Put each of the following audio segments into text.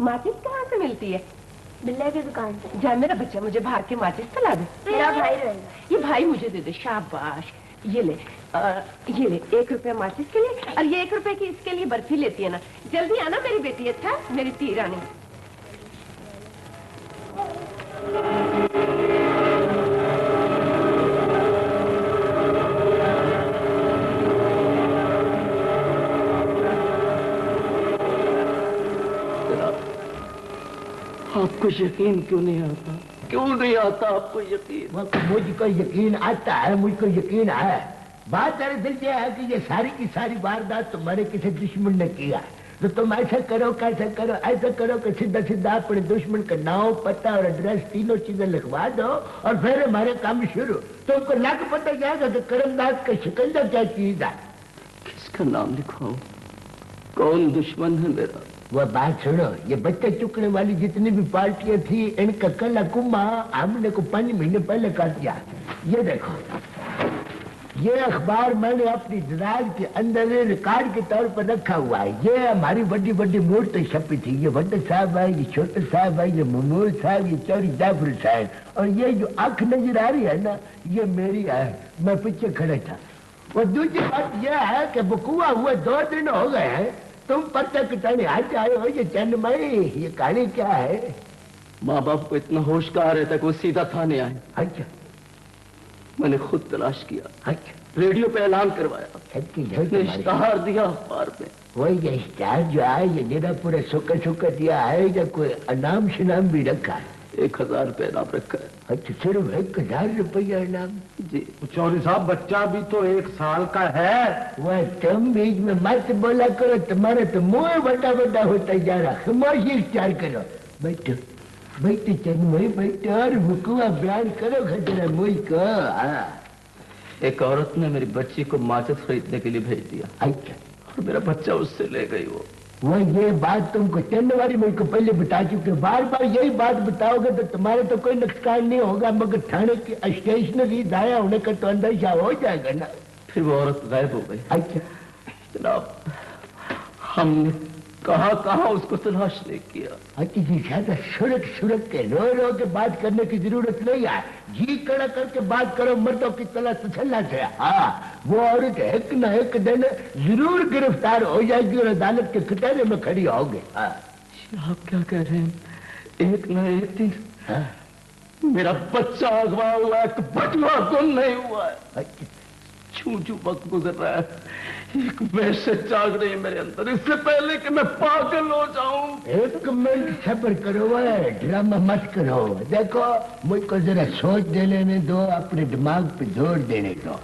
माचिस कहाँ से मिलती है? बिल्ले की दुकान से। जा मेरा बच्चा मुझे बाहर के माचिस पिला दे। मेरा भाई रहेगा। ये भाई मुझे दे दे। शाबाश। ये ले 1 रुपया माचिस के लिए और ये 1 रुपए की इसके लिए बर्फी लेती है ना। जल्दी आना मेरी बेटी। अच्छा मेरी ती रानी। आपको यकीन क्यों नहीं आता? क्यों नहीं आता आपको यकीन? मुझको यकीन आता है, मुझको यकीन है। बात दरअसल यह है कि ये सारी की सारी वारदात तुम्हारे किसी दुश्मन ने किया। तो तुम ऐसा करो कैसा करो, ऐसा करो कि सीधा सीधा अपने दुश्मन का नाम, पता और एड्रेस तीनों चीजें लिखवा दो और फिर हमारे काम शुरू। तुमको लग पता जाएगा कि करमदास का शिकंजा क्या चीज है। किसका नाम लिखवाऊं? कौन दुश्मन है मेरा? वो बात सुनो, ये बच्चे चुकने वाली जितनी भी पार्टियां थी इनका कला कुम्मा हमने को 5 महीने पहले काट दिया। ये देखो, ये अखबार मैंने अपनी दराज के अंदर रिकॉर्ड के तौर पर रखा हुआ है। ये हमारी बड़ी बड़ी मूर्ति छपी थी। ये भट्ट साहब है, ये छोटे साहब है, ये महमूद साहब, ये चौरी जाफर साहब, और ये जो आंख नजर आ रही है ना, ये मेरी है। मैं पीछे खड़ा था। और दूसरी बात यह है कि बकुआ हुए 2 दिन हो गए हैं, तुम पर्चा कटाने आज आए हो। ये चन्नमई, ये कहानी क्या है? माँ बाप को इतना होश कहाँ रहता कि वो सीधा थाने आए। अच्छा, मैंने खुद तलाश किया। अच्छा, रेडियो पे ऐलान करवाया, इश्तहार दिया अखबार में। वही ये इश्तहार जो है, ये जरा पूरा सुखा सुखा दिया है या कोई इनाम शिनाम भी रखा है? 1000 रुपये इनाम रखा है। अच्छा, सिर्फ 1000 रुपया इनाम? जी। चौधरी साहब, बच्चा भी तो 1 साल का है। वह तुम बीच में मत बोला करो, तुम्हारा तो मुंह बड़ा बड़ा होता जा रहा। खामोशी इख्तियार करो। बैठो बैठो चन्नमई, बैठो और बकुआ बयान करो खतरा मुझको। एक औरत ने मेरी बच्ची को माचिस खरीदने के लिए भेज दिया। अच्छा, और मेरा बच्चा उससे ले गई। वो ये बात तुमको चंदवारी मेरे को पहले बता चुके। बार बार यही बात बताओगे तो तुम्हारे तो कोई नुकसान नहीं होगा, मगर थाने की स्टेशनरी दाया होने का तो अंदाजा हो जाएगा ना। फिर वो औरत गायब हो गई। अच्छा जनाब, हमने कहाँ उसको तलाश नहीं किया। अच्छा जी, ज्यादा सुरक सुरक के रो रो के बात करने की जरूरत नहीं है। जी कड़ा करके बात करो, मर्दों की तरह तसल्ला से। हाँ, वो औरत एक न एक दिन जरूर गिरफ्तार हो जाएगी और अदालत के कटहरे में खड़ी होगी। हाँ। आप क्या कह रहे हैं? एक न एक दिन? हाँ? मेरा बच्चा अगवा हुआ है, बचवा गुम नहीं हुआ है। अच्छा, छू वक्त गुजर रहा है, एक वैसे जाग रही है मेरे अंदर, इससे पहले कि मैं पागल हो जाऊं। 1 मिनट सब्र करो, ड्रामा मत करो। देखो, मुझको जरा सोच दे लेने दो, अपने दिमाग पे जोर देने दो।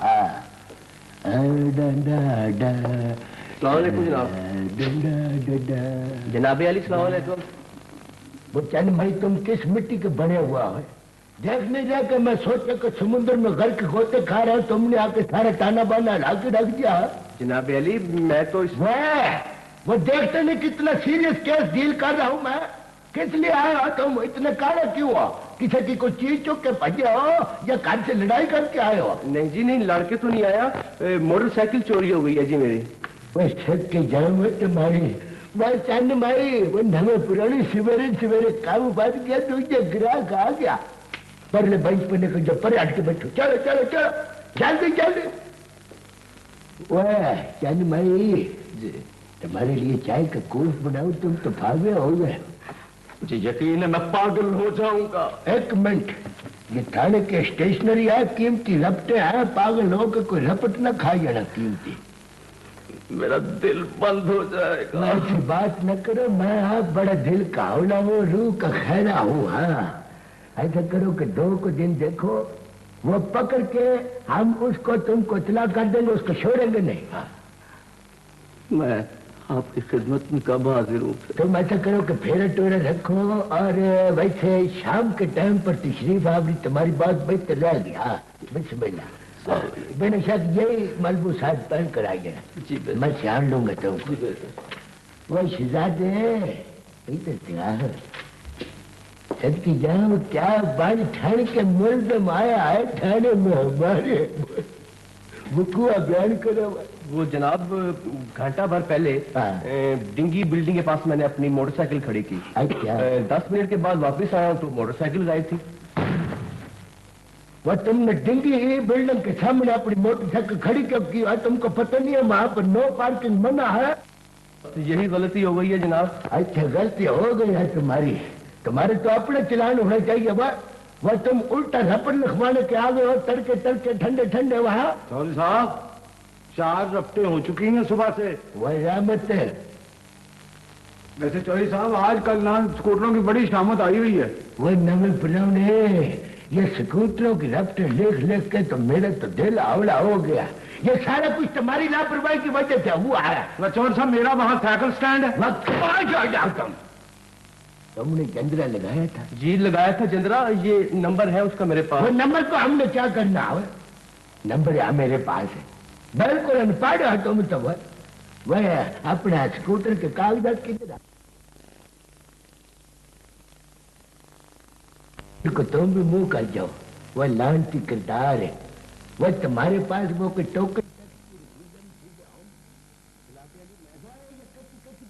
जनाबे अली सलाम अलैकुम। वो चंद भाई, तुम किस मिट्टी के बने हुआ है? देखने जाके मैं सोचा कि समुद्र में गर्क होते खा रहे हो, तुमने आके सारा ताना बाना लाके रख दिया। जनाबे अली, मैं तो वो देखते नहीं कितना सीरियस केस डील कर रहा हूं मैं। किस लिए आए हो तुम? इतने काले क्यों हो? किसी की कोई चीज चुक के भजे हो या घर से लड़ाई करके आए हो? नहीं जी नहीं, लड़के तो नहीं आया, मोटरसाइकिल चोरी हो गई है जी मेरी। वह छत के जाम में तुम्हारी मैं चंद भाई, वो हमें पुरानी सवेरे सवेरे काम बात किया, तुझे ग्राहक आ गया। परले बेंच पर निकल जाओ, पर हट के बैठो। चलो चलो चलो, जल्दी जल्दी। वह चंद भाई जी, तुम्हारे लिए चाय का कूफ बनाऊं? तुम तो भागे हो गए। मुझे यकीन है मैं पागल हो जाऊंगा। 1 मिनट, ये थाने के स्टेशनरी है, कीमती रपटे हैं, पागल होकर कोई रपट न खा जाना कीमती। मेरा दिल बंद हो जाएगा। ऐसी बात न करो, मैं आप बड़ा दिल का हौला हूँ, रूह का खैरा हूँ। हाँ, ऐसा करो कि 2 को दिन देखो, वो पकड़ के हम उसको तुमको इतला कर देंगे, उसको छोड़ेंगे नहीं। हाँ। मैं आपकी खिदमत में कब हाजिर हूँ? तुम ऐसा करो कि फेरा टोरा रखो, और वैसे शाम के टाइम पर तशरीफ आवरी, तुम्हारी बात बेहतर रहेगी। हाँ, बिस्मिल्लाह। बिना शक यही मलबूसात पहन कर आ गया जी, मैं ध्यान लूंगा तुमको। वो शहजादे सदकी जाओ, क्या बन ठन के मुल्ज़म आया है थाने में हमारे। बुकुआ बयान करो, वो जनाब घंटा भर पहले हाँ। डिंगी बिल्डिंग के पास मैंने अपनी मोटरसाइकिल खड़ी की। अच्छा। 10 मिनट के बाद वापस आया तो मोटरसाइकिल गायब थी। वो तुमने डिंगी बिल्डिंग के सामने अपनी मोटरसाइकिल खड़ी क्यों की? तुमको पता नहीं है वहां पर नो पार्किंग मना है? तो यही गलती हो गई है जनाब। अच्छा, गलती हो गई है तुम्हारी। तुम्हारे तो अपने चलान होने चाहिए। वह तुम उल्टा रपट लिखवाने के आ गए हो, तड़के तड़के ठंडे ठंडे वहां। चौधरी साहब 4 रफ्ते हो चुकी हैं सुबह से। वह रहमत है। वैसे चौधरी साहब आजकल ना स्कूटरों की बड़ी शामत आई हुई है। वह नवे पुराने ये स्कूटरों की रफ्ते लिख लिख के तो मेरा तो दिल आवड़ा हो गया। ये सारा कुछ तुम्हारी लापरवाही की वजह से हुआ है। चौधरी साहब मेरा वहां साइकिल स्टैंड है। वक्त कहाँ जा जाओ तुमने जंदरा लगाया था? जी लगाया था जंदरा। ये नंबर है उसका मेरे वो पास। नंबर को हमने क्या करना है? नंबर है मेरे पास है। बिल्कुल अनपढ़ हो तुम तो। वह अपना स्कूटर के कागजात किधर को तुम भी मुंह कर जाओ। वह लांटी किरदार है। वह तुम्हारे पास वो कोई टोकन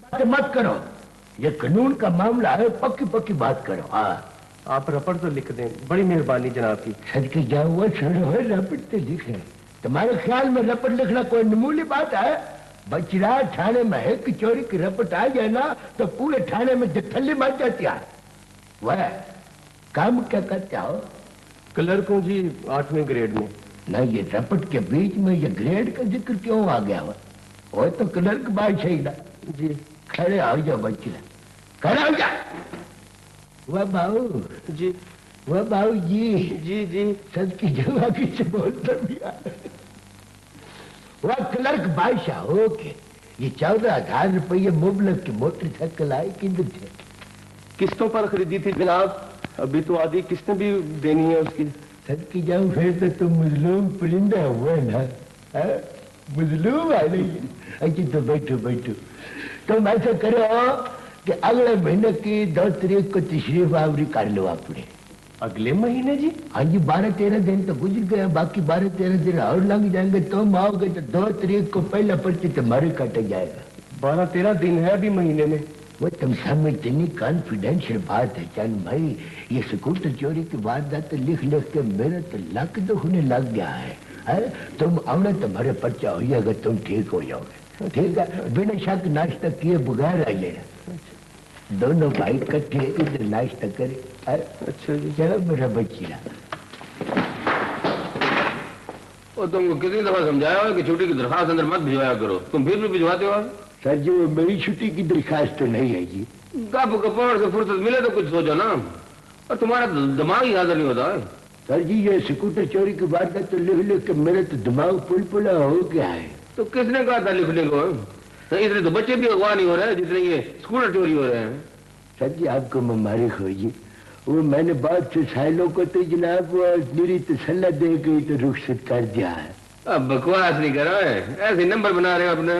बात मत करो। ये कानून का मामला है, पक्की पक्की बात करो। हाँ आप रपट तो लिख दें, बड़ी मेहरबानी जनाब की। सच के जाओ वो छोड़ो, रपट तो लिखे। तुम्हारे ख्याल में रपट लिखना कोई मामूली बात है? बचरा थाने में है कि चोरी की रपट आ जाए ना तो पूरे थाने में जथल्ली मच जाती है। वह काम क्या करते हो? क्लर्क हूँ जी 8वें ग्रेड में। ना ये रपट के बीच में ये ग्रेड का जिक्र क्यों आ गया? वो तो क्लर्क बात सही ना जी। खड़े हो जाओ बच्चे, खड़े हो जा। वह बाबू जी। वह बाबू जी जी जी। सच की जगह किसे बोलता भी वह क्लर्क बादशाह हो के ये 14,000 रुपये मुबलक की मोटरसाइकिल आई किधर से? किस्तों पर खरीदी थी जनाब। अभी तो आधी किस्तें भी देनी है उसकी। सच की जाऊं फिर तो तुम मुजलूम परिंदा हुआ ना। मुजलूम आ रही है। अच्छा तो बैठो बैठो। तुम ऐसा करो कि अगले महीने की 2 तारीख को तशरीफ आवरी कर लो अपने। अगले महीने जी? हाँ जी, 12-13 दिन तो गुजर गए, बाकी 12-13 दिन और लग जाएंगे। तुम आओगे तो 2 तारीख को पहला पर्ची तुम्हारे कट जाएगा। 12-13 दिन है अभी महीने में। वो तुम समझते नहीं, कॉन्फिडेंशियल बात है चंद भाई। ये स्कूटर चोरी की वारदात लिख लिख के मेरा तो लक तो होने लग गया है। तुम आओ तुम्हारे पर्चा हो जाएगा, तुम ठीक हो जाओगे। ठीक है, बिना शक नाश्ता किए बगैर आ लेना। दोनों भाई इकट्ठे इधर नाश्ता करे। अच्छा जी। चलो मेरा बच्चिया। और तुमको कितनी दफा समझाया हो कि छुट्टी की दरखास्त अंदर मत भिजवाया करो, तुम फिर भी भिजवाते हो। सर जी वो मेरी छुट्टी की दरखास्त तो नहीं है जी। गप गपोड़ से फुर्सत मिले तो कुछ सोचो ना। और तुम्हारा दिमाग ही हाजिर नहीं होता है। सर जी ये स्कूटर चोरी की वारदात तो लिख लिख के मेरा तो दिमाग पुलपुला हो गया है। तो किसने कहा था लिखने को? तो इतने तो बच्चे भी अगवा नहीं हो रहे जितने ये स्कूटर चोरी हो रहे हैं। सर जी आपको मुबारक हो जी। वो मैंने बहुत से सालों को तो जनाब मेरी तसल्ला दे गई तो रुखसत कर दिया है। अब बकवास नहीं करो, ऐसे नंबर बना रहे हो अपने।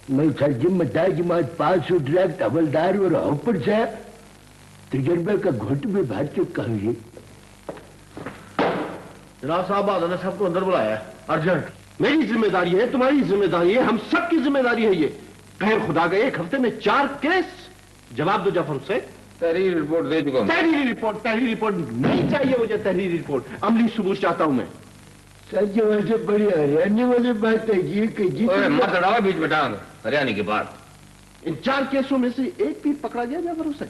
मैं सर जिम्मेदार जमात पास हूँ, डायरेक्ट हवलदार और ऊपर से तजर्बे का घुट भी भर चुका हूँ जी। जनाब साहब अदालत साहब को अंदर बुलाया है अर्जेंट। मेरी जिम्मेदारी है, तुम्हारी जिम्मेदारी है, हम सबकी जिम्मेदारी है ये। कहर खुदा गए 1 हफ्ते में 4 केस। जवाब दो जाफर से। तहरीर रिपोर्ट दे चुका हूं। तहरीरी रिपोर्ट नहीं चाहिए मुझे। तहरीरी रिपोर्ट अमली सबूत चाहता हूं मैं। सर जी वैसे बड़ी हरियाणी वाली बात है जी कि जी मत लड़ाओ बीच में टांग हरियाणी के बाद। इन 4 केसों में से एक भी पकड़ा गया जाफर हुसैन?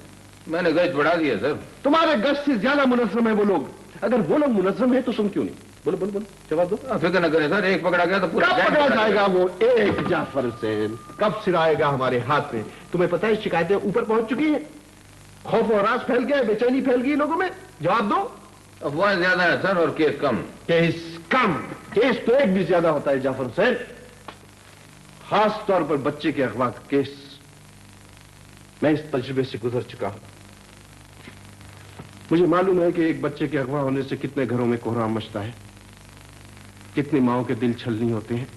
मैंने गश्त बढ़ा दी है सर। तुम्हारे गश्त से ज्यादा मुनज़्ज़म है वो लोग। अगर वो लोग मुनज़्ज़म है तो तुम क्यों नहीं? बोलो बोलो बोलो, जवाब दो। फिक्र न करें सर, एक पकड़ा गया तो पूरा कब पकड़ा जाएगा वो एक जाफर हुसैन? कब सिराएगा हमारे हाथ में? तुम्हें पता है शिकायतें ऊपर पहुंच चुकी हैं, खौफ और राज फैल गया, बेचैनी फैल गई लोगों में। जवाब दो। अफवाह ज्यादा है सर और केस कम। केस तो एक भी ज्यादा होता है जाफर हुसैन, खास तौर पर बच्चे के अगवा का केस। मैं इस तजुर्बे से गुजर चुका हूं। मुझे मालूम है कि एक बच्चे के अगवा होने से कितने घरों में कोहराम मचता है, कितनी माओं के दिल छलनी होते हैं।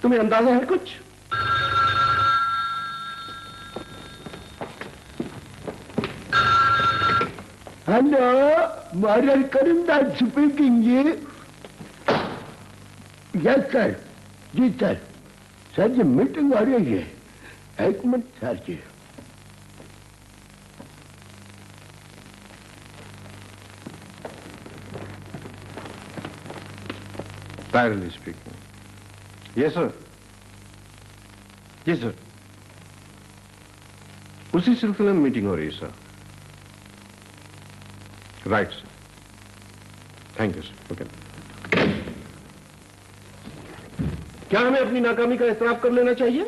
तुम्हें अंदाजा है कुछ? हेलो मॉडल करीमदार स्पीकिंग जी। Yes sir. जी सर। सर जी मीटिंग हो रही है, एक मिनट सर जी। Parallel speaking. Yes, sir. Yes, sir. उसी सिलसिले में मीटिंग हो रही है sir. Right sir, thank you sir. Okay. क्या हमें अपनी नाकामी का एतराफ कर लेना चाहिए?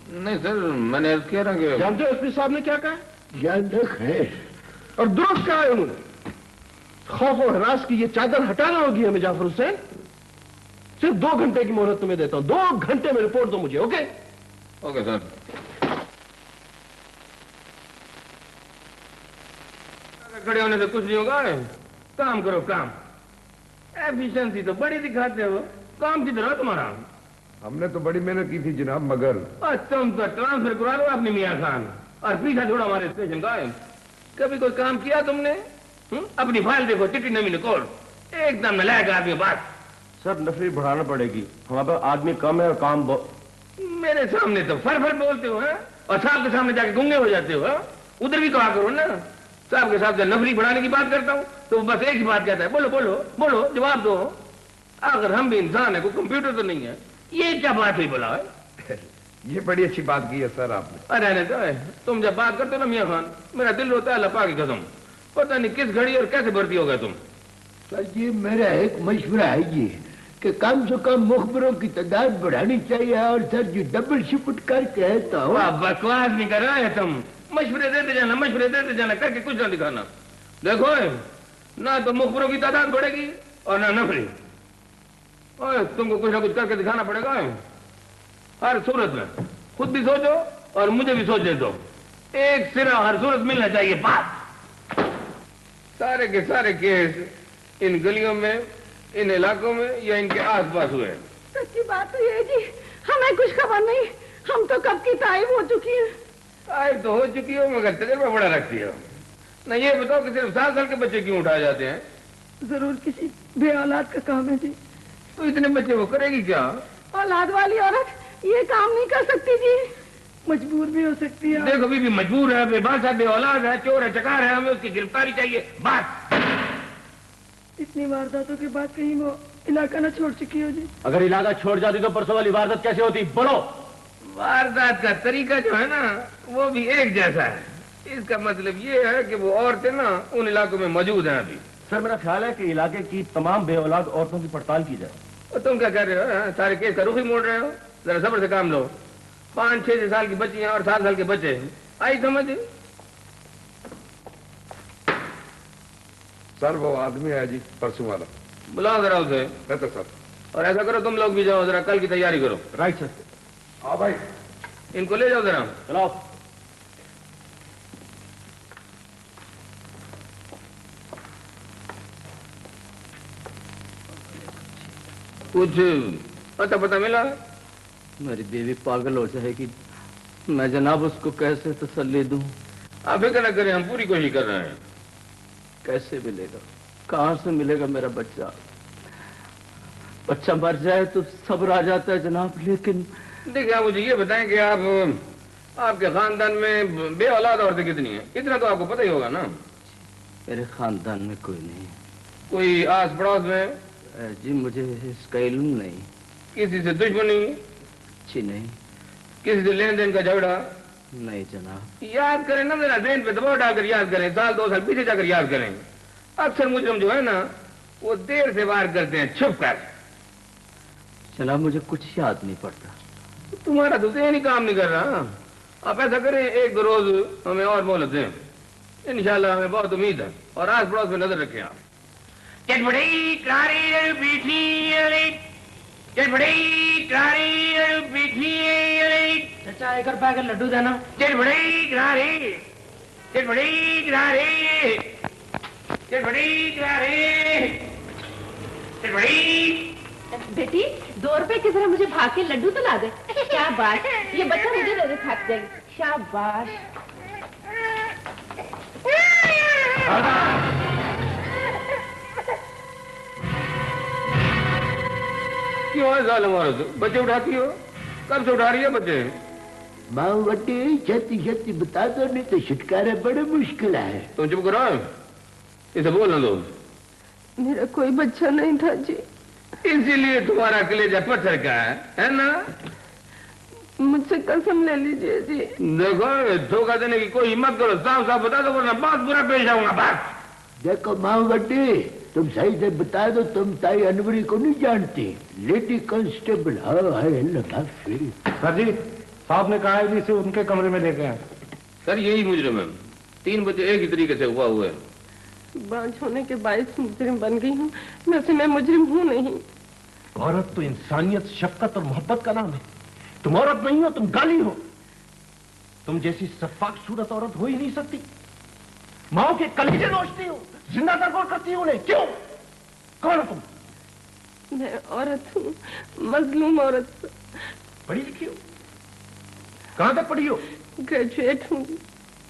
नहीं सर, मैंने अर्ज किया ना कि जानते हो एसपी साहब ने क्या कहा? जानते हैं और दुरुस्त कहा है उन्होंने। खौफ और हरास की ये चादर हटाना होगी हमें जाफर हुसैन। सिर्फ 2 घंटे की मोहलत तुम्हें देता हूं, 2 घंटे में रिपोर्ट दो मुझे। Okay okay sir. खड़े होने से कुछ नहीं होगा, काम करो काम। एफिशिएंसी तो बड़ी दिखाते हो, काम की तरह तुम्हारा। हमने तो बड़ी मेहनत की थी जनाब, मगर और तुम तो ट्रांसफर करा लो अपने मियाँ खान और पीछा छोड़ा हमारे स्टेशन का। कभी कोई काम किया तुमने? अपनी फाइल देखो, चिट्ठी नवीन कोड, एकदम नलायक आदमी। बात सर, नफरी बढ़ाना पड़ेगी, हमारे पास आदमी कम है और काम मेरे सामने तो फर फर बोलते हो है? और साहब के सामने जाके गुंगे हो जाते हो है? उधर भी कहा करो ना। साहब के साथ जब नफरी बढ़ाने की बात करता हूं तो बस एक ही बात कहता है, बोलो बोलो बोलो, जवाब दो। अगर हम भी इंसान है, कोई कंप्यूटर तो नहीं है। ये क्या बात हुई बोला है? ये बड़ी अच्छी बात की है सर आपने। अरे तो तुम जब बात करते हो ना मियाँ खान, मेरा दिल रोता है अल्लाह पाक की कसम। पता नहीं किस घड़ी और कैसे भर्ती हो गए तुम। सर जी मेरा एक मशवरा है ये कि कम से कम मुखबरों की तादाद बढ़ानी चाहिए, और सर जी डबल शिफ्ट करके तो बकवास नहीं कर रहा है तुम। मशवरे देते जाना, मशवरे देते जाना, करके कुछ ना दिखाना। देखो ना तो मुखबरों की तादाद बढ़ेगी और ना नफरी। तुमको कुछ ना कुछ करके दिखाना पड़ेगा हर सूरत में। खुद भी सोचो और मुझे भी सोचने दो। एक सिरा हर सूरत मिलना चाहिए। बात सारे के सारे केस इन गलियों में, इन इलाकों में या इनके आसपास हुए। सच्ची बात तो ये जी, हमें कुछ खबर नहीं। हम तो कब की ताइब हो चुकी है। ताइब तो हो चुकी हो, मगर तजर्बा बड़ा रखती हो ना। ये बताओ कि सिर्फ 7 साल के बच्चे क्यों उठाए जाते हैं? जरूर किसी बे औलाद का काम है जी। तो इतने बच्चे वो करेगी क्या? औलाद वाली औरत ये काम नहीं कर सकती जी, मजबूर भी हो सकती है। देखो बीबी मजबूर है, बेबासा, बे औलाद है, चोर है, चकार है, हमें उसकी गिरफ्तारी चाहिए। बात इतनी वारदातों के बाद कहीं वो इलाका न छोड़ चुकी हो जी? अगर इलाका छोड़ जाती तो परसों वाली वारदात कैसे होती? बोलो। वारदात का तरीका जो है ना वो भी एक जैसा है। इसका मतलब ये है कि वो औरतें ना उन इलाकों में मौजूद हैं अभी। सर मेरा ख्याल है कि इलाके की तमाम बेऔलाद औरतों की पड़ताल की जाए। और तुम क्या कर रहे हो? सारे केस का रुख ही मोड़ रहे हो। जरा सब्र से काम लो। 5-6 साल की बच्ची और 7 साल के बच्चे हैं। आई समझ? सर वो आदमी है जी परसों वाला, बुलाओ जरा उसे। तो सर। और ऐसा करो तुम लोग भी जाओ, जरा कल की तैयारी करो। Right sir. हाँ भाई, इनको ले जाओ जरा। चलो। कुछ पता पता मिला? मेरी बीवी पागल हो जाएगी, मैं जनाब उसको कैसे तसल्ली दूं? आप फिक्र न करें, हम पूरी कोशिश कर रहे हैं। कैसे मिलेगा, कहां से मिलेगा मेरा बच्चा? बच्चा मर जाए तो सब्र आ जाता है जनाब, लेकिन देखिए आप मुझे ये बताएं कि आपके खानदान में बे औलाद औरतें कितनी हैं? इतना तो आपको पता ही होगा ना। मेरे खानदान में कोई नहीं। कोई आस पड़ोस में? जी मुझे इसका इल्म नहीं। किसी से दुश्मनी? जी नहीं। किसी से लेन देन का झगड़ा? नहीं जनाब। याद करें ना, मेरा जेहन पे दबाव डालकर याद करें, 1-2 साल पीछे जाकर याद करें। अक्सर मुजरिम जो है ना वो देर से वार करते हैं, छुप कर। जनाब मुझे कुछ याद नहीं पड़ता। तुम्हारा तो जेहन ही काम नहीं कर रहा। आप ऐसा करें, 1-2 रोज हमें और मोहलत दें, इंशाल्लाह हमें बहुत उम्मीद है। और आस पड़ोस में नजर रखें आप। चटपटी कारी पीठी, चटपटी कारी पीठी। चाचा 1 रुपए का लड्डू देना। चटपटी कारी, चटपटी कारी, चटपटी कारी, चटपटी। बेटी 2 रुपए की तरह मुझे भाग के लड्डू तो ला दे। शाबाश, ये बच्चा मुझे दे दे, थक जाएगी। शाबाश। क्यों है जालिम औरत, बच्चे उठाती हो? कब से उठा रही है बच्चे? माँ वटे छती छती बता दो, नहीं तो छुटकारा बड़ा मुश्किल है। तुम चुप करो, इसे बोलना दो। मेरा कोई बच्चा नहीं था जी, इसीलिए तुम्हारा कलेजा पत्थर का है ना? मुझसे कसम ले लीजिए जी। देखो धोखा देने की कोई हिम्मत करो, साफ साफ बता दो वरना बहुत बुरा पेश आऊंगा। बात देखो माँ वटे, तुम सही से बता दो, तुम ताई अनवरी को नहीं जानती? लेडी कांस्टेबल है लगा फिर। सर जी, साहब ने कहा है कि इसे उनके कमरे में लेके आए। सर यही मुजरिम है, 3 बच्चे एक ही तरीके से हुआ हुआ है। बांझ होने के बायस मुजरिम बन गई हूँ, वैसे मैं मुजरिम हूँ नहीं। औरत तो इंसानियत, शफकत और मोहब्बत का नाम है। तुम औरत नहीं हो, तुम गाली हो। तुम जैसी सफाक सूरत औरत हो ही नहीं सकती। माओ के कलीजे नोचती हो, जिंदा दरगोर करती हो उन्हें। क्यों? कौन हो तुम? मैं औरत हूँ, मजलूम औरत। पढ़ी लिखी हो? कहां तक पढ़ी हो? ग्रेजुएट हूँ।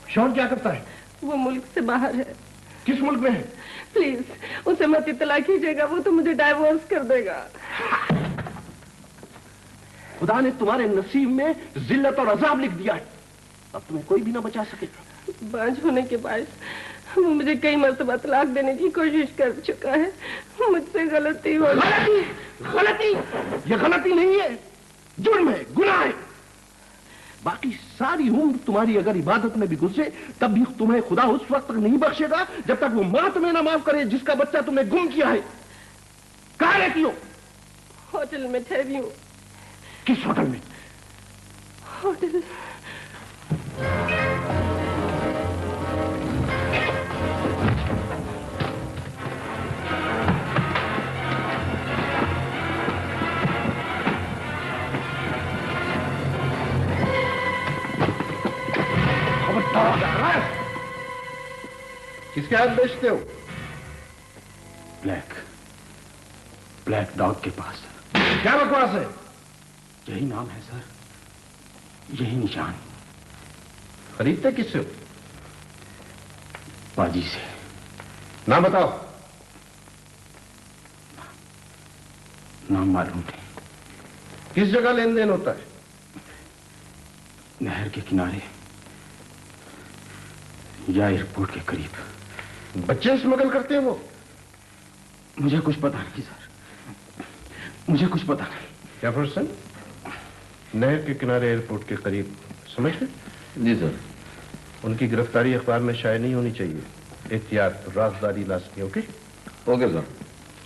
शौन क्या करता है? वो मुल्क से बाहर है। किस मुल्क में है? प्लीज उसे मत इत्तला कीजिएगा, वो तो मुझे डाइवोर्स कर देगा। खुदा ने तुम्हारे नसीब में जिल्लत और अजाब लिख दिया है, अब तुम्हें कोई भी ना बचा सकेगा। बांझ होने के बाद वो मुझे कई मर्तबा तलाक देने की कोशिश कर चुका है। मुझसे गलती हो गई। गलती? ये गलती नहीं है, जुर्म है, गुनाह है। बाकी सारी उम्र तुम्हारी अगर इबादत में भी गुजरे, तब भी तुम्हें खुदा उस वक्त तक नहीं बख्शेगा जब तक वो मां तुम्हें ना माफ करे जिसका बच्चा तुमने गुम किया है। कहां रहती हो? होटल में ठहरी हूँ। किस होटल में? होटल किसके हाथ बेचते हो? ब्लैक डॉग के पास। क्या बकवास है? यही नाम है सर, यही निशान। खरीदते किससे हो? बाजी से। नाम बताओ। नाम मालूम नहीं। किस जगह लेन देन होता है? नहर के किनारे या एयरपोर्ट के करीब। बच्चे स्मगल करते हैं वो? मुझे कुछ पता नहीं सर, मुझे कुछ पता नहीं। क्या पर्सन? नहर के किनारे एयरपोर्ट के करीब, समझ गए? जी सर। उनकी गिरफ्तारी अखबार में शाये नहीं होनी चाहिए। एहतियात, राजदारी लाजमी। Okay okay sir.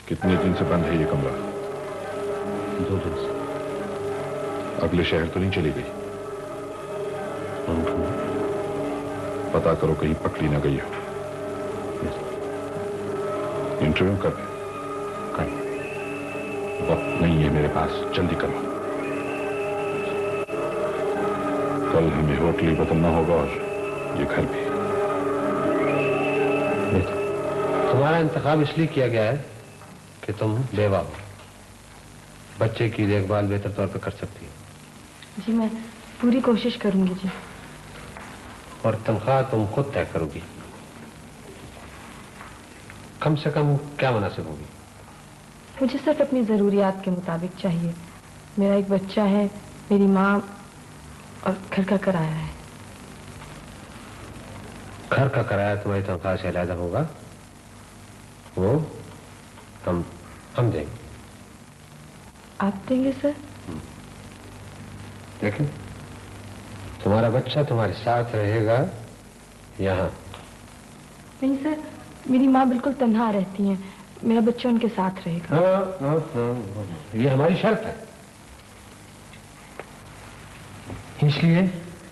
कितने दिन से बंद है ये कमरा? 2 दिन से। अगले शहर तो नहीं चली गई? पता करो कहीं पकड़ी ना गई हो। इंटरव्यू कर वक्त नहीं है मेरे पास, जल्दी करो। कल हमें होटल ही बदलना होगा और ये घर भी। तुम्हारा इंतखाब इसलिए किया गया है कि तुम बेवा हो, बच्चे की देखभाल बेहतर तौर पर कर सकती हो। जी मैं पूरी कोशिश करूंगी जी। और तनख्वाह तुम खुद तय करोगी। कम से कम क्या मुनासिब होगी? मुझे सिर्फ अपनी ज़रूरियात के मुताबिक चाहिए। मेरा एक बच्चा है, मेरी माँ और घर का किराया है। घर का किराया तुम्हारी तनख्वाह से अलग होगा, वो हम देंगे। आप देंगे सर? लेकिन तुम्हारा बच्चा तुम्हारे साथ रहेगा यहाँ? नहीं सर, मेरी माँ बिल्कुल तन्हा रहती हैं, मेरा बच्चा उनके साथ रहेगा। हाँ, ये हमारी शर्त है, इसलिए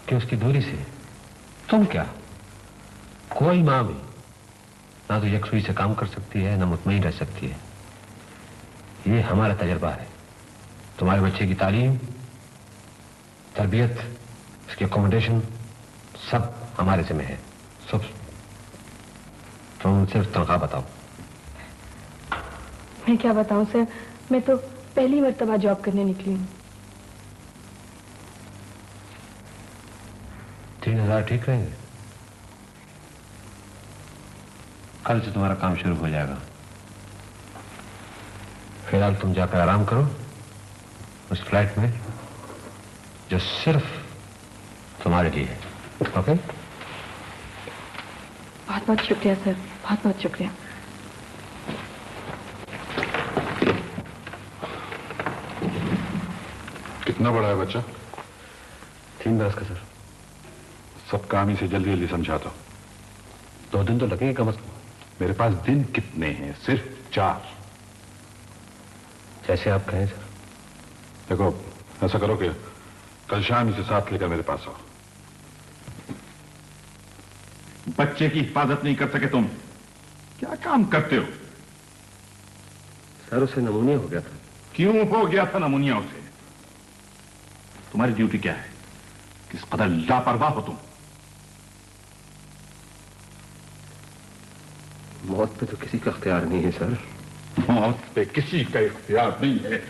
कि उसकी दूरी से तुम क्या, कोई माँ भी ना तो यकसुई से काम कर सकती है, ना मुतमईन रह सकती है। ये हमारा तजर्बा है। तुम्हारे बच्चे की तालीम, तरबियत, इसकी अकोमोडेशन सब हमारे जिम्मे है। सब तुम सिर्फ तनख्वाह बताओ। मैं क्या बताऊं सर, मैं तो पहली मर्तबा जॉब करने निकली हूँ। 3000 ठीक रहेंगे? कल से तुम्हारा काम शुरू हो जाएगा। फिलहाल तुम जाकर आराम करो उस फ्लैट में जो सिर्फ तुम्हारे लिए है। ओके? बहुत बहुत शुक्रिया सर, बहुत बहुत शुक्रिया। कितना बड़ा है बच्चा? 3 बरस का सर। सब काम इसे जल्दी जल्दी समझाता हूं। 2 दिन तो लगेंगे कम से कम। मेरे पास दिन कितने हैं? सिर्फ 4। जैसे आप कहें सर। देखो, ऐसा करो कि कल शाम इसे साथ लेकर मेरे पास आओ। बच्चे की हिफाजत नहीं कर सके तुम, क्या काम करते हो? सर उसे नमूनिया हो गया था। क्यों हो गया था नमूनिया उसे? तुम्हारी ड्यूटी क्या है? किस कदर लापरवाह हो तुम? मौत पे तो किसी का इख्तियार नहीं है सर। मौत पे किसी का इख्तियार नहीं है।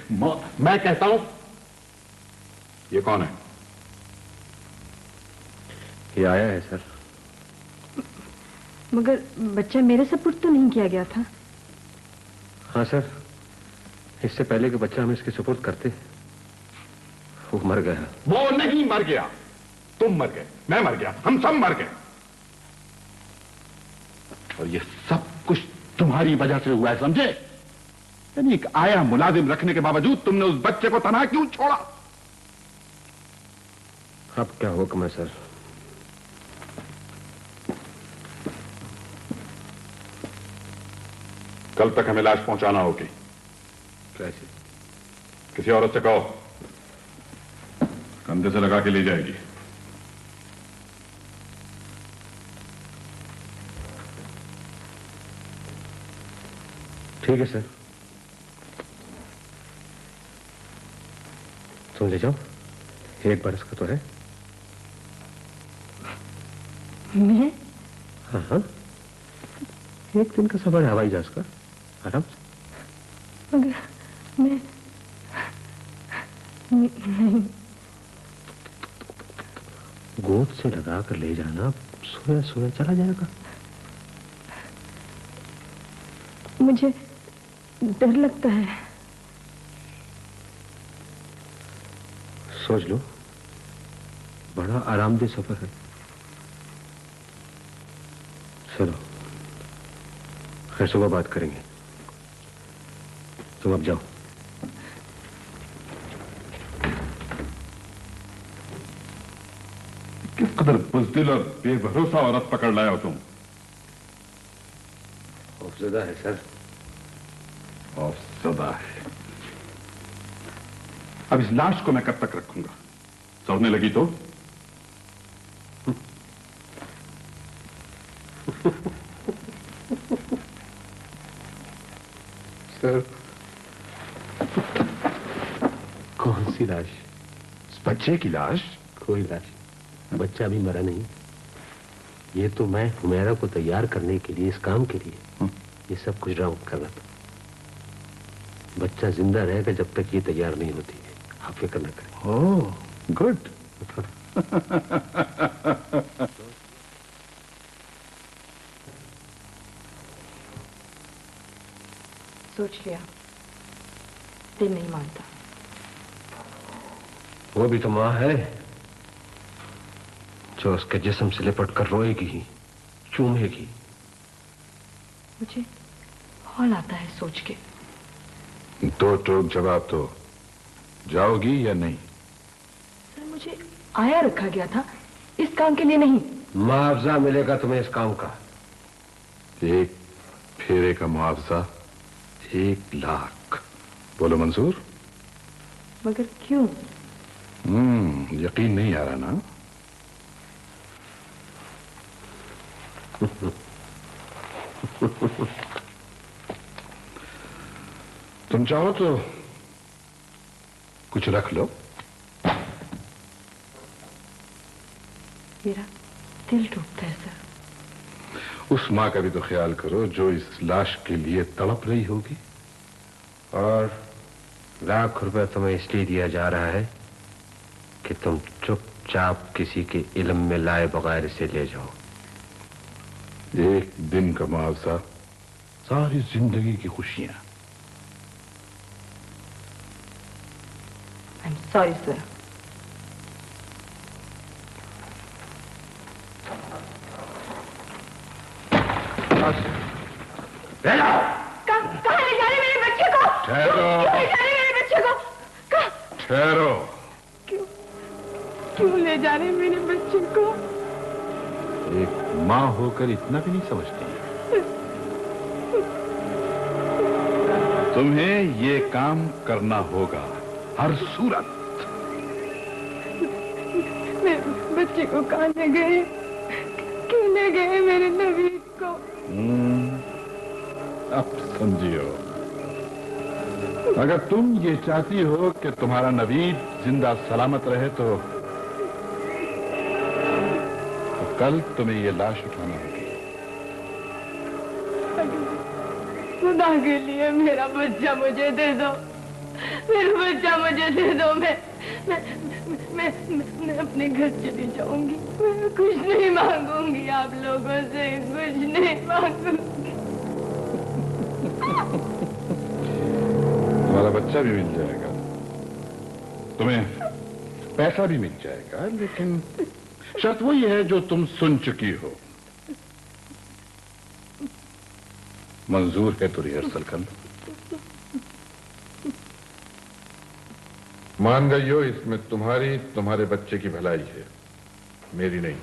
मैं कहता हूं, ये कौन है? ये आया है सर। मगर बच्चा मेरे सपुर्द तो नहीं किया गया था। हाँ सर, इससे पहले कि बच्चा हम इसके सुपुर्द करते वो मर गया। वो नहीं मर गया, तुम मर गए, मैं मर गया, हम सब मर गए। और ये सब कुछ तुम्हारी वजह से हुआ है, समझे? यानी एक आया मुलाजिम रखने के बावजूद तुमने उस बच्चे को तनहा क्यों छोड़ा? अब क्या हुक्म है सर? कल तक हमें लाश पहुंचाना होगी। कैसे? किसी औरत से कहो, कंधे से लगा के ले जाएगी। ठीक है सर, तुम ले जाओ। 1 बरस का तो है। मैं? हाँ हाँ, 1 दिन का सफर है हवाई जहाज का, आराम से। मगर मैं नहीं। गोद से लगा कर ले जाना, सोया सोया चला जाएगा। मुझे डर लगता है। सोच लो, बड़ा आरामदेह सफर है। चलो, खैर सुबह बात करेंगे। तुम अब जाओ। किस कदर बुज़दिल और बेभरोसा औरत पकड़ लाया हो तुम। खौफज़दा है सर। खौफज़दा है। अब इस लाश को मैं कब तक रखूंगा? सड़ने लगी तो? सर, कौन सी लाश? इस बच्चे की लाश? कोई लाश, बच्चा अभी मरा नहीं। ये तो मैं हुमैरा को तैयार करने के लिए, इस काम के लिए ये सब कुछ ड्रामा कर रहा था। बच्चा जिंदा रहेगा जब तक ये तैयार नहीं होती है, आप फिक्र न करें। ओह, गुड। सोच लिया, दिल नहीं मानता। वो भी तो माँ है जो उसके जिस्म से लिपट कर रोएगी ही, चूमेगी। मुझे हौल आता है सोच के। 2 टोक जवाब तो, जाओगी या नहीं? सर, मुझे आया रखा गया था, इस काम के लिए नहीं। मुआवजा मिलेगा तुम्हें इस काम का। 1 फेरे का मुआवजा 1 लाख। बोलो मंसूर? मगर क्यों? यकीन नहीं आ रहा ना? तुम चाहो तो कुछ रख लो। मेरा दिल टूटता है सर। उस माँ का भी तो ख्याल करो जो इस लाश के लिए तड़प रही होगी। और लाख रुपए तुम्हें इसलिए दिया जा रहा है कि तुम चुपचाप किसी के इल्म में लाए बगैर इसे ले जाओ। 1 दिन का मुआवजा, सारी जिंदगी की खुशियां। I am sorry sir. ठहरो। क्यों ले जा रहे मेरे बच्चे को? एक माँ होकर इतना भी नहीं समझती। तुम्हें ये काम करना होगा हर सूरत। मेरे बच्चे को कहाँ ले गए? क्यों ले गए मेरे नवीद को? अब समझियो, अगर तुम ये चाहती हो कि तुम्हारा नवीद जिंदा सलामत रहे तो कल तुम्हें ये लाश उठाना होगी। खुदा के लिए मेरा बच्चा मुझे दे दो, मेरा बच्चा मुझे दे दो। मैं अपने घर चली जाऊंगी। मैं कुछ नहीं मांगूंगी आप लोगों से, कुछ नहीं मांगूंगी। तुम्हारा बच्चा भी मिल जाएगा, तुम्हें पैसा भी मिल जाएगा, लेकिन शर्त वही है जो तुम सुन चुकी हो। मंजूर है तो रिहर्सल कर लो। मान गई हो, इसमें तुम्हारी तुम्हारे बच्चे की भलाई है, मेरी नहीं।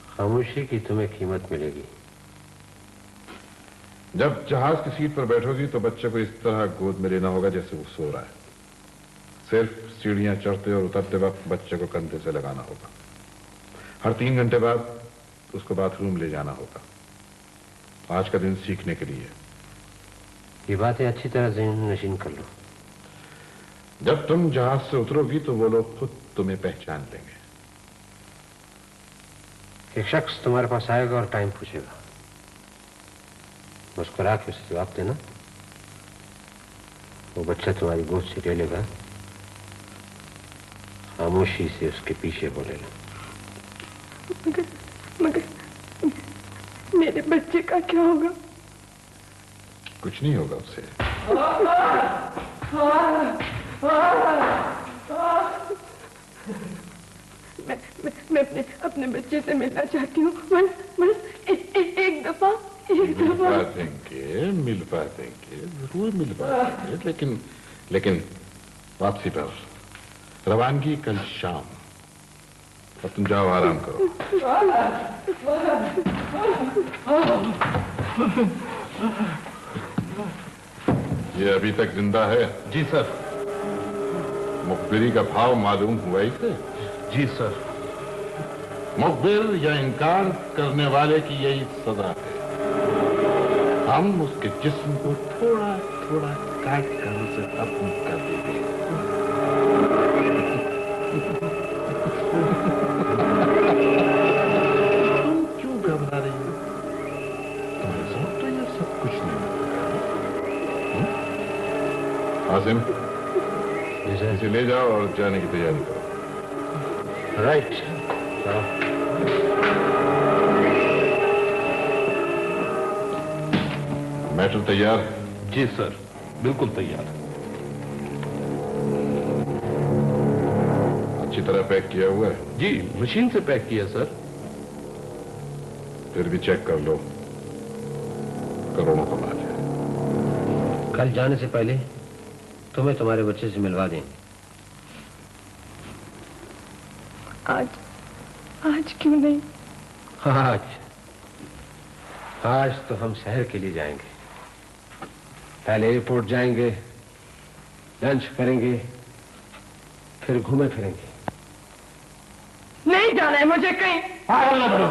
खामोशी की तुम्हें कीमत मिलेगी। जब जहाज की सीट पर बैठोगी तो बच्चे को इस तरह गोद में लेना होगा जैसे वो सो रहा है। सिर्फ सीढ़ियां चढ़ते और उतरते वक्त बच्चे को कंधे से लगाना होगा। हर 3 घंटे बाद उसको बाथरूम ले जाना होगा। आज का दिन सीखने के लिए। ये बातें अच्छी तरह ज़हन नशीन कर लो। जब तुम जहाज से उतरोगी तो वो लोग खुद तुम्हें पहचान लेंगे। एक शख्स तुम्हारे पास आएगा और टाइम पूछेगा, मुस्कुरा के उसे जवाब देना। वो बच्चा तुम्हारी गोद से ले लेगा, खामोशी से उसके पीछे बोलेगा। मगर मेरे बच्चे का क्या होगा? कुछ नहीं होगा उससे। मैं अपने बच्चे से मिलना चाहती हूँ। बस एक दफा। मिल पाएंगे, जरूर मिल पाएंगे, लेकिन वापसी पर रवानगी कल शाम। अब तुम जाओ, आराम करो। ये अभी तक जिंदा है? जी सर। मुखबिरी का भाव मालूम हुआ इसे? जी सर। मुखबिर या इनकार करने वाले की यही सजा है। हम उसके जिस्म को थोड़ा थोड़ा काट कर उसे खत्म कर देंगे। तुम क्यों घबरा रही हो? तुम्हारे साथ तो ये सब कुछ नहीं होगा। आसिम, इसे ले जाओ और जाने की तैयारी करो। राइट। मैटर तैयार है? जी सर, बिल्कुल तैयार। अच्छी तरह पैक किया हुआ है? जी, मशीन से पैक किया सर। फिर भी चेक कर लो, करोड़ों का माल है। कल जाने से पहले तुम्हें तुम्हारे बच्चे से मिलवा दें। आज क्यों नहीं? आज तो हम शहर के लिए जाएंगे। पहले एयरपोर्ट जाएंगे, लंच करेंगे, फिर घूमे फिरेंगे। नहीं जाना है मुझे कहीं। पागल ना बनो।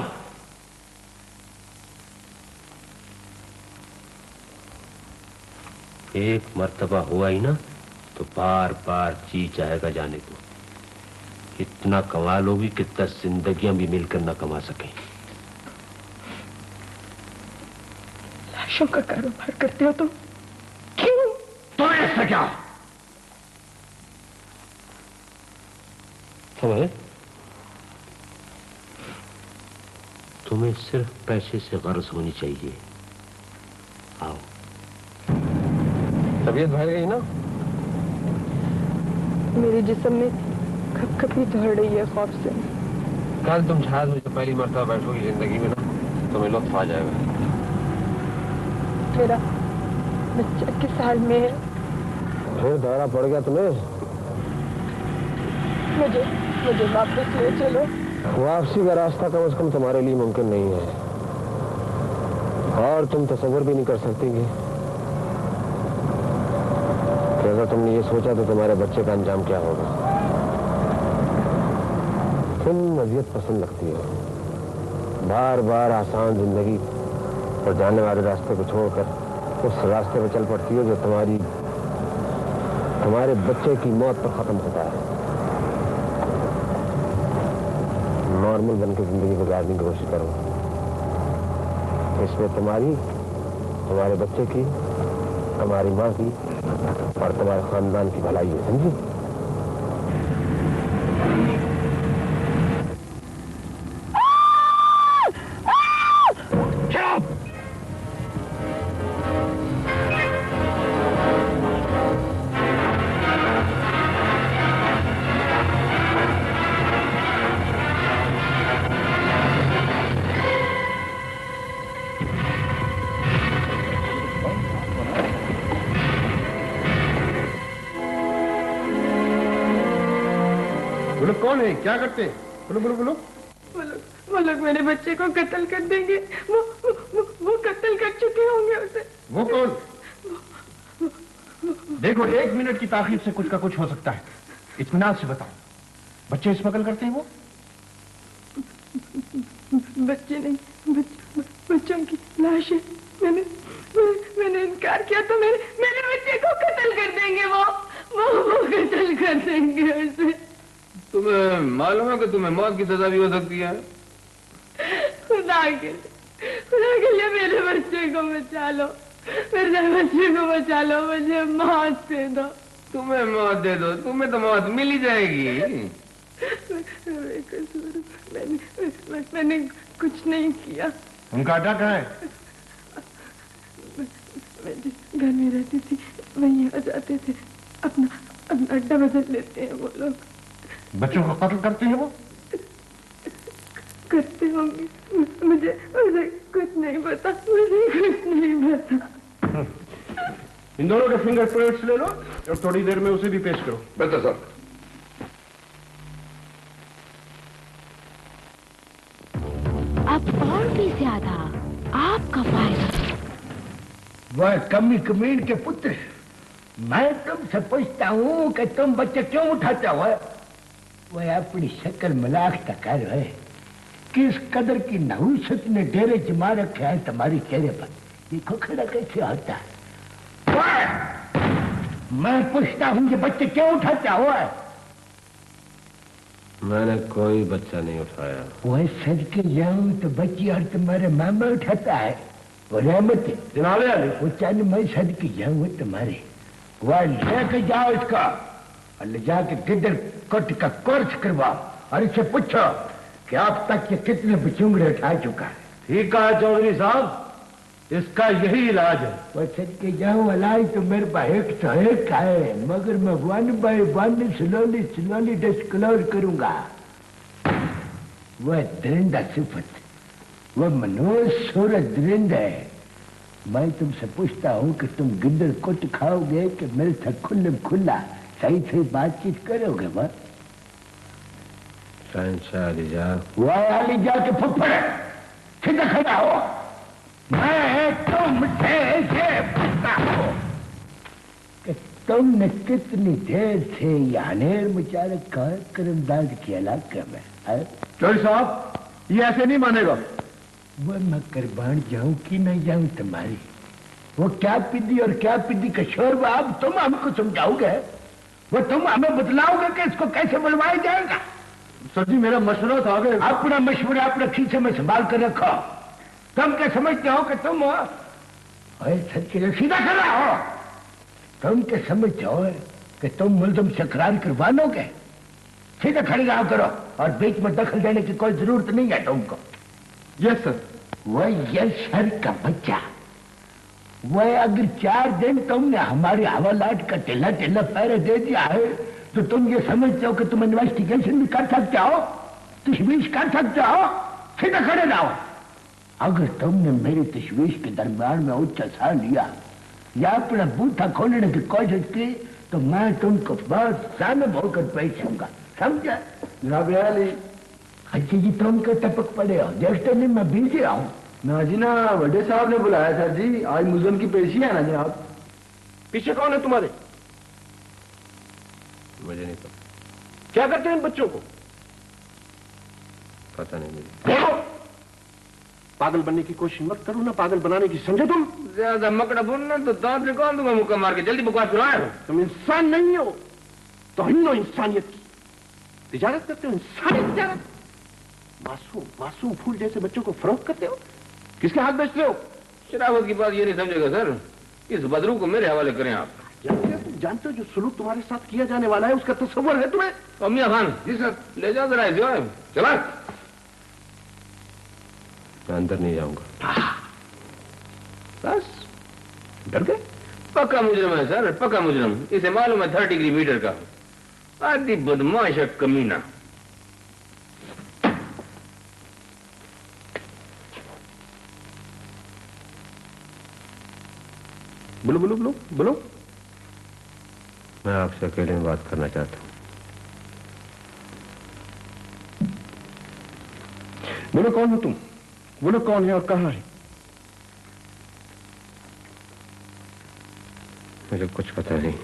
एक मर्तबा हुआ ही ना तो बार बार जी चाहेगा जाने को। इतना कमा लोगी कि 10 जिंदगियां भी मिलकर ना कमा सके। लाशों का कारोबार करते हो तो क्यों? तो ऐसा क्या? तुम्हें सिर्फ पैसे से गर्ज होनी चाहिए। आओ। तबीयत बढ़ गई ना? मेरे जिस्म में खपखपी दौड़ रही है खौफ से। कल तुम जहाज में पहली मर्तबा बैठोगी जिंदगी में ना, तुम्हें लुत्फ आ जाएगा। मेरा बच्चा किस हाल में है? फिर दौरा पड़ गया तुम्हें? मुझे वापस ले चलो। वापसी का रास्ता कम से कम तुम्हारे लिए मुमकिन नहीं है, और तुम तसव्वुर भी नहीं कर सकती कि अगर तुमने ये सोचा तो तुम्हारे बच्चे का अंजाम क्या होगा। तुम अजियत पसंद लगती हो, बार बार आसान जिंदगी और जाने वाले रास्ते को छोड़कर उस रास्ते पर चल पड़ती हो जो तुम्हारे बच्चे की मौत पर खत्म होता है। नॉर्मल बनकर जिंदगी गुजारने की कोशिश करो, इसमें तुम्हारे बच्चे की, तुम्हारी माँ की और तुम्हारे खानदान की भलाई है, समझी? वो लोग कौन है, क्या करते हैं? बोलो बोलो बोलो। वो लोग मेरे बच्चे को कत्ल कर देंगे। वो कत्ल कर चुके होंगे उसे। वो कौन? देखो, 1 मिनट की ताखीर से कुछ का कुछ हो सकता है। इत्मीनान से बताओ, बच्चे स्मगल करते हैं वो? बच्चे नहीं, बच्चों की लाश है। मैंने इनकार किया तो मेरे बच्चे को कत्ल कर देंगे। वो कत्ल कर देंगे उसे। तुम्हें मालूम है कि तुम्हें मौत की सजा भी हो सकती है? खुदा के लिए मेरे बच्चे को बचा लो, मेरे बच्चे को बचा लो, मुझे मौत दे दो। तुम्हें मौत दे दो? तुम्हें तो मौत मिल ही जाएगी। मैंने कुछ नहीं किया। उनका अड्डा कहाँ है? मैं जिस घर में रहती थी वहीं आ जाते थे। अपना अड्डा बदल लेते हैं वो लोग। बच्चों को कत्ल करते हैं वो? करते होंगे, मुझे कुछ नहीं पता, इन दोनों के फिंगर प्रिंट्स ले लो और थोड़ी देर में उसे भी पेश करो। बेहतर साहब। अब और भी ज्यादा आपका फायदा। वह कमी कमीन के पुत्र, मैं तुमसे पूछता हूँ कि तुम बच्चे क्यों उठाते हो? वह अपनी शक्ल मलाख्ता कर है। किस कदर की नहुसत ने डेरे जमा रखे हैं तुम्हारे चेहरे पर। ये खोखड़ा कैसे होता है? मैं पूछता हूँ कि बच्चे क्यों उठाते हो? मैंने कोई बच्चा नहीं उठाया। वह सदके जाऊं तो बच्ची और तुम्हारे मामा उठाता है। वो रहमत जनाले अली, वो चंद मैं सदके जाऊं तुम्हारे। वह लेके जाओ इसका और ले जाके गिद्दर कट का कोर्स करवाओ और इससे पूछो कि अब तक ये कितने बचुंगड़े उठा चुका है। ठीक है चौधरी साहब, इसका यही इलाज है। वो सदके जाऊं इलाज तो मेरे पास एक तो एक है, मगर मैं 1 by 1 स्लोली डिस्क्लोज करूंगा। वह दरिंदा सिफत, वह मनोज सूरत दरिंद है। मैं तुमसे पूछता हूँ कि तुम गिद्दर कुट खाओगे कि मेरे साथ खुला सही बातचीत करोगे? वह वाली जाके फुफड़ सीधा खड़ा हो। मैं तुमसे ऐसे पूछता हूँ कि तुमने कितनी देर से यानेर मुचारक का करमदाद के इलाके में है? चौधरी साहब, ये ऐसे नहीं मानेगा। वो मैं कुर्बान जाऊं कि नहीं जाऊं तुम्हारी? वो क्या पिद्दी और क्या पिद्दी का शोर, अब तुम हमको समझाओगे? वो तुम हमें बतलाओगे कि इसको कैसे बुलवाया जाएगा? सर जी, मेरा मशवरा था कि अपना मशवरा अपने खीसे में संभाल कर रखो। तुम क्या समझते हो कि तुम सच्चे सीधा कर रहा हो? तुम क्या समझते हो कि तुम मुल्ज़िम से इकरार करवा लोगे? सीधा खड़े रहा करो और बीच में दखल देने की कोई जरूरत नहीं है तुमको। Yes sir. वह यशर का बच्चा, वह अगर 4 दिन तुमने हमारे हवालात का टिल्ला पैरे दे दिया है तो तुम ये समझते हो कि तुम इन्वेस्टिगेशन भी कर सकते हो, तशवीश कर सकते हो? सीधा खड़े रहो। अगर तुमने मेरी तशवीश के दरमियान में उच्च सा लिया या अपना बूथा खोलने की कोशिश की तो मैं तुमको बहुत जालिम होकर पेश आऊंगा। समझा? जनाब याली अच्छी जी तुम क्यों टपक पड़े हो? देखते नहीं मैं बिजी आऊं। ना जी ना, बड़े साहब ने बुलाया था जी, आज मुजरम की पेशी है ना जनाब। पीछे कौन है तुम्हारे? मुझे नहीं पता। क्या करते हैं इन बच्चों को? पता नहीं मुझे। देखो, पागल बनने की कोशिश मत करो ना, पागल बनाने की समझे तुम। ज्यादा मकड़ा बोलना तो दांत निकाल दूंगा मुक्का मार के। जल्दी बकवास सुनाए। तुम इंसान नहीं हो, तौहीन हो इंसानियत की। तिजारत करते हो, इंसानियत तिजारत। मासूम फूल जैसे बच्चों को फरोख्त करते हो। किसके हाथ बेचते हो? शराबत की बात ये नहीं समझेगा सर, इस बदरू को मेरे हवाले करें आप। जानते हो जो सुलूक तुम्हारे साथ किया जाने वाला है उसका तस्वर है तुम्हें? अमिया खान जी सर, ले जाओ जरा इसे। चला। मैं अंदर नहीं जाऊंगा। बस डर गए? पक्का मुजरम है सर, पक्का मुजरम। इसे मालूम है 30 डिग्री मीटर का। आदि बदमाश है कमीना। बोलो बोलो बोलो बोलो। मैं आपसे अकेले में बात करना चाहता हूं। बोलो कौन हो तुम? बोलो कौन है और कहां है? मुझे कुछ पता नहीं।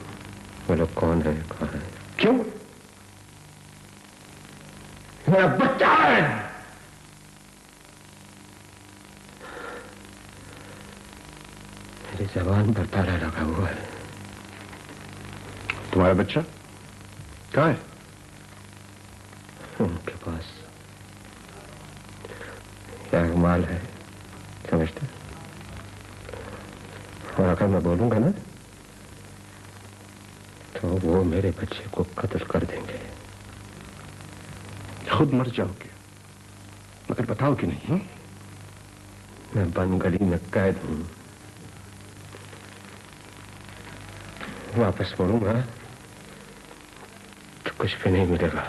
बोलो कौन है, कहां है? क्यों? मेरा बच्चा है। मेरी जबान पर ताला लगा हुआ है। तुम्हारा बच्चा कहां है? उनके पास क्या माल है, समझते? और अगर मैं बोलूंगा ना तो वो मेरे बच्चे को कत्ल कर देंगे। खुद मर जाओगे मगर बताओगे नहीं? मैं बंद गली में कैद हूं। वापस मुड़ूंगा तो कुछ भी नहीं मिलेगा।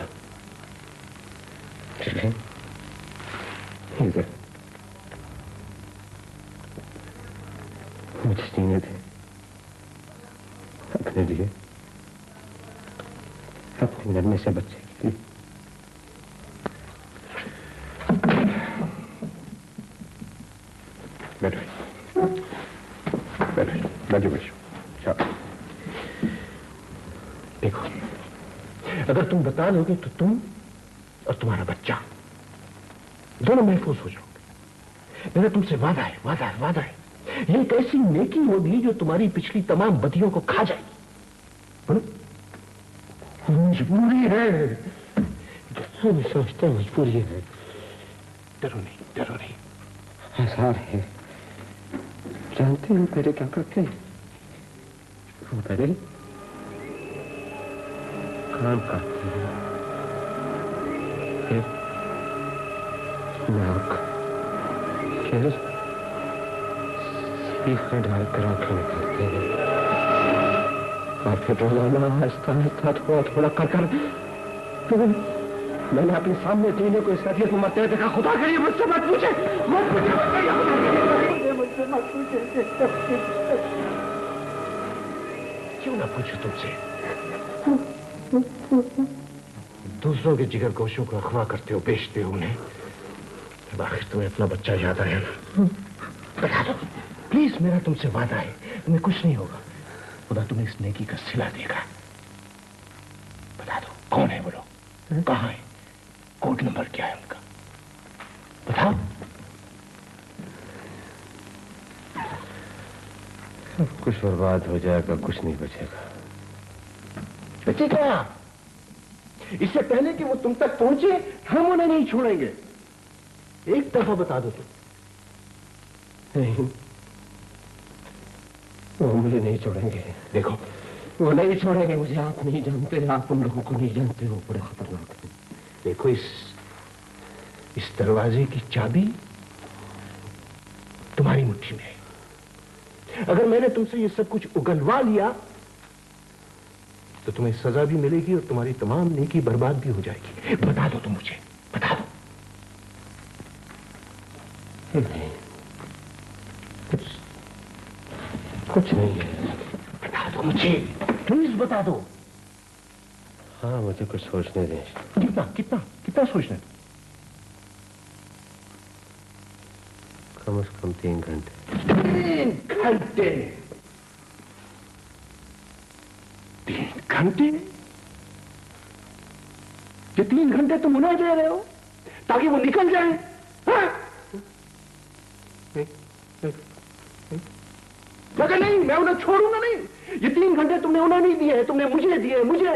चलें? इधर मुझे जीने दे, अपने लिए, अपने नन्हे से बच्चे के लिए। बैठो बैठो बैठो बैठो। देखो, अगर तुम बता दोगे तो तुम और तुम्हारा बच्चा दोनों महफूज हो जाओगे। मेरा तुमसे वादा है, वादा है, वादा है। ये एक ऐसी नेकी होगी जो तुम्हारी पिछली तमाम बदियों को खा जाएगी। बोलो। मजबूरी है। हम सोचते हैं मजबूरी है। डरो नहीं, डरो नहीं। आसार है। जानते हैं पहले क्या करते हैं? वो पहले काम करते हैं, फिर नाक, फिर सीखें डालकर आंखें निकालते हैं, और फिर रोजाना आहिस्ता आहिस्ता थोड़ा थोड़ा कर मैंने अपने सामने जीने को इस नदिया को मरते हुए देखा। खुदा करिए मुझसे मत पूछे, मत पूछे, मुझसे मत पूछे। क्यों ना पूछो तुमसे? दूसरों के जिगर गोशों को अगवा करते हो, बेचते हो उन्हें। जब आखिर तुम्हें अपना बच्चा याद आया ना, बता दो प्लीज। मेरा तुमसे वादा है, तुम्हें कुछ नहीं होगा। खुदा तुम्हें इस नेकी का सिला देगा। बता दो कौन है वो लोग, कहां है, कोड नंबर क्या है उनका, बताओ। सब कुछ बर्बाद हो जाएगा, कुछ नहीं बचेगा। बचेगा? इससे पहले कि वो तुम तक पहुंचे हम उन्हें नहीं छोड़ेंगे। एक दफा बता दो तुम। नहीं, वो मुझे नहीं छोड़ेंगे। देखो, वो नहीं छोड़ेंगे मुझे। आप नहीं जानते, आप उन लोगों को नहीं जानते, वो बड़े खतरनाक हैं। देखो, इस दरवाजे की चाबी तुम्हारी मुट्ठी में है। अगर मैंने तुमसे ये सब कुछ उगलवा लिया तो तुम्हें सजा भी मिलेगी और तुम्हारी तमाम नेकी बर्बाद भी हो जाएगी। बता दो तुम मुझे, बता दो। नहीं, कुछ नहीं है। बता दो मुझे, प्लीज बता दो। हाँ, मुझे कुछ सोचने दें। कितना कितना कितना सोचने? कम से कम 3 घंटे। 3 घंटे? 3 घंटे? ये 3 घंटे तुम उन्हें दे रहे हो ताकि वो निकल जाए? हाँ? मगर नहीं, मैं उन्हें छोड़ूंगा नहीं। ये 3 घंटे तुमने उन्हें नहीं दिए हैं, तुमने मुझे दिए। मुझे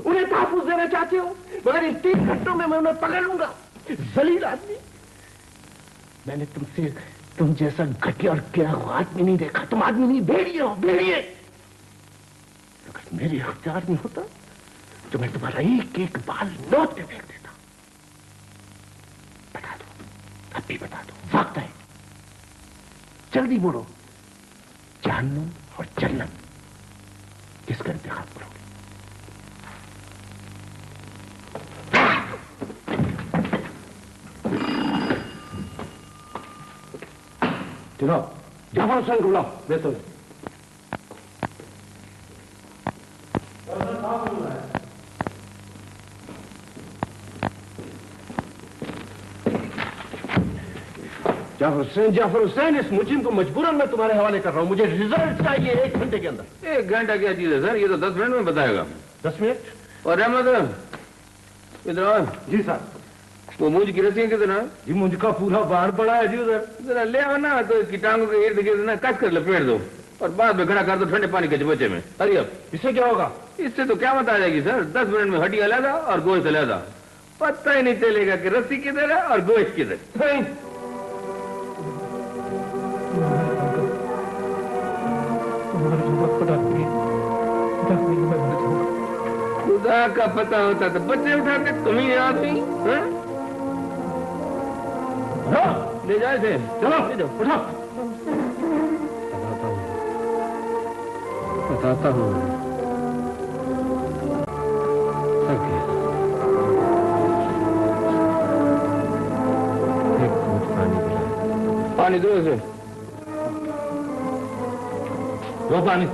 उन्हें तहफ़्फ़ुज़ देना चाहते हो, मगर इन 3 घंटों में मैं उन्हें पकड़ लूंगा। ज़लील आदमी, मैंने तुम जैसा घटिया और गिरा हुआ आदमी नहीं देखा। तुम आदमी नहीं, भेड़िए हो, भेड़िए। अगर मेरे इख्तियार में होता तो मैं तुम्हारा एक एक बाल नोट पे फेंक देता। बता दो, अब भी बता दो, वक्त है, जल्दी बोलो। जहन्नुम और जन्नत, किसका इंतखाब करोगे? चलो, जाफर हुसैन को बुलाओ। बेहतर जाफर हुसैन, इस मुजिम को मजबूरन मैं तुम्हारे हवाले कर रहा हूं। मुझे रिजल्ट चाहिए 1 घंटे के अंदर। 1 घंटा क्या चीज है सर, ये तो 10 मिनट में बताएगा। 10 मिनट? और रहमत इधर आओ। जी साहब। वो मुझ की रस्सियां किधर है? जी मुझ का पूरा बाहर पड़ा है जी उधर। जरा ले आओ ना, तो इसकी टांगों के इर्द गिर्द ना कस कर लपेट दो और बाद में खड़ा कर दो ठंडे पानी के चबच्चे में। अरे अब इससे क्या होगा? इससे तो क्या बता जाएगी सर, 10 मिनट में हड्डी अलहदा और गोश्त अलहदा। पता ही नहीं चलेगा कि रस्सी किधर है और गोश्त किधर। खुदा का पता होता तो बच्चे उठाते, तुम ही आदमी ले जाए थे। चलो ले जाओ, उठाओ। बताता हूँ। एक घूंट पानी पिलाए। पानी दो इसे। दो पानी।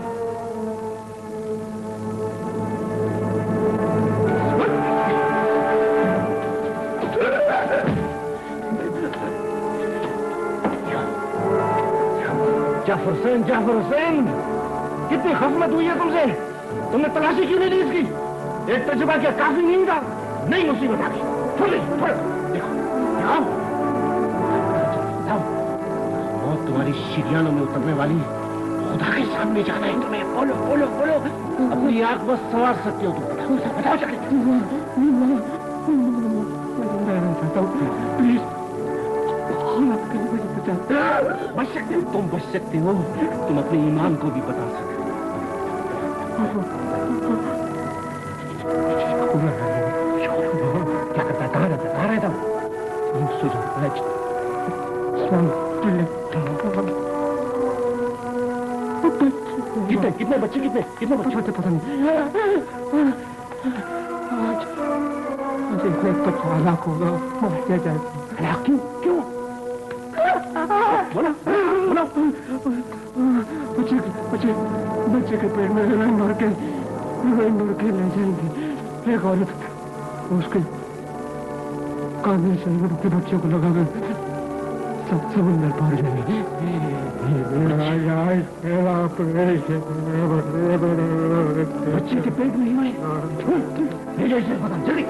जाफर हुसैन, कितनी खफमत हुई है तुमसे? तुमने तलाशी क्यों नहीं ली इसकी? एक तजुर्बा क्या काफी नहीं था? नई मुसीबत आ गई। देखो मौत तुम्हारी शिरियानों में उतरने वाली। खुदा के सामने जाना है तुम्हें। बोलो बोलो बोलो, अपनी आंख बस संवार सकते हो तुम। बताओ प्लीज। बच सकते हो तुम, बच सकते हो तुम। अपने ईमान को भी बता सकते हो। क्या करता है? कहाँ रहता है? कहाँ रहता है? कितने बच्चे? कितने बच्चे होते पता नहीं। आज इतने तो हलाक होगा, मार दिया जाएगा। क्यों क्यों? बोला बोला। बच्चे के पेट में मर के ले जाएंगे। एक औरत उसके कानून से के बच्चे को लगा कर सब समुंदर पार जाएंगे। बच्चे के पेट में ही ले जाए पता जल्दी।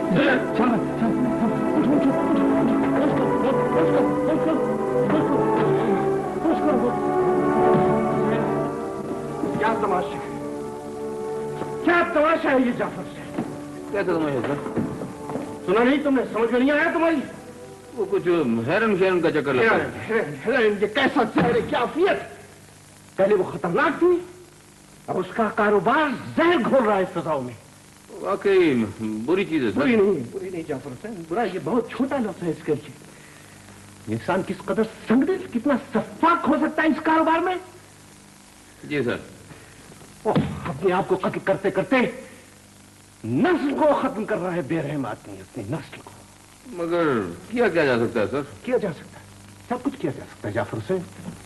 क्या तमाशा है? क्या तमाशा है ये जाफर से? क्या तमाशा सर? सुना नहीं तुमने? समझ में नहीं आया तुम्हारी? वो कुछ हेरन का चक्कर लगा। ये कैसा जहर, क्या अफियत? पहले वो खतरनाक थी, अब उसका कारोबार जहर घोल रहा है फिजाओं में। वाकई बुरी चीज है सर। बुरी नहीं जाफर हुसैन, बुरा ये बहुत छोटा लफ्ज है इसके लिए। इंसान किस कदर संगदिल, कितना सफाक हो सकता है इस कारोबार में। जी सर। अपने आप को कत्ल करते करते नस्ल को खत्म कर रहा है बेरहम आदमी, अपनी नस्ल को। मगर किया क्या जा सकता है सर? किया जा सकता है, सब कुछ किया जा सकता है जाफर हुसैन।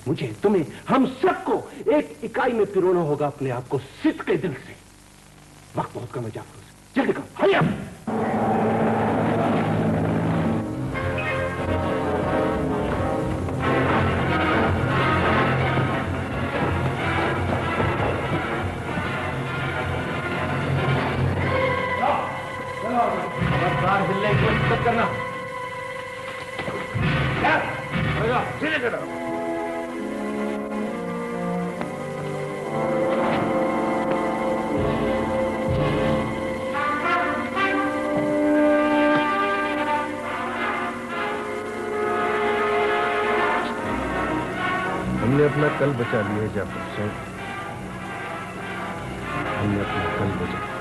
मुझे, तुम्हें, हम सबको एक इकाई में पिरोना होगा अपने आप को सिद्ध के दिल से। वक्त बहुत कम है जाफर हुसैन, जल्दी करो, हरी अप। बाहर हिलने की कोशिश मत करना। सीधे चलो। हमने अपना कल बचा लिया जाफर साहब, हमने अपना कल बचा।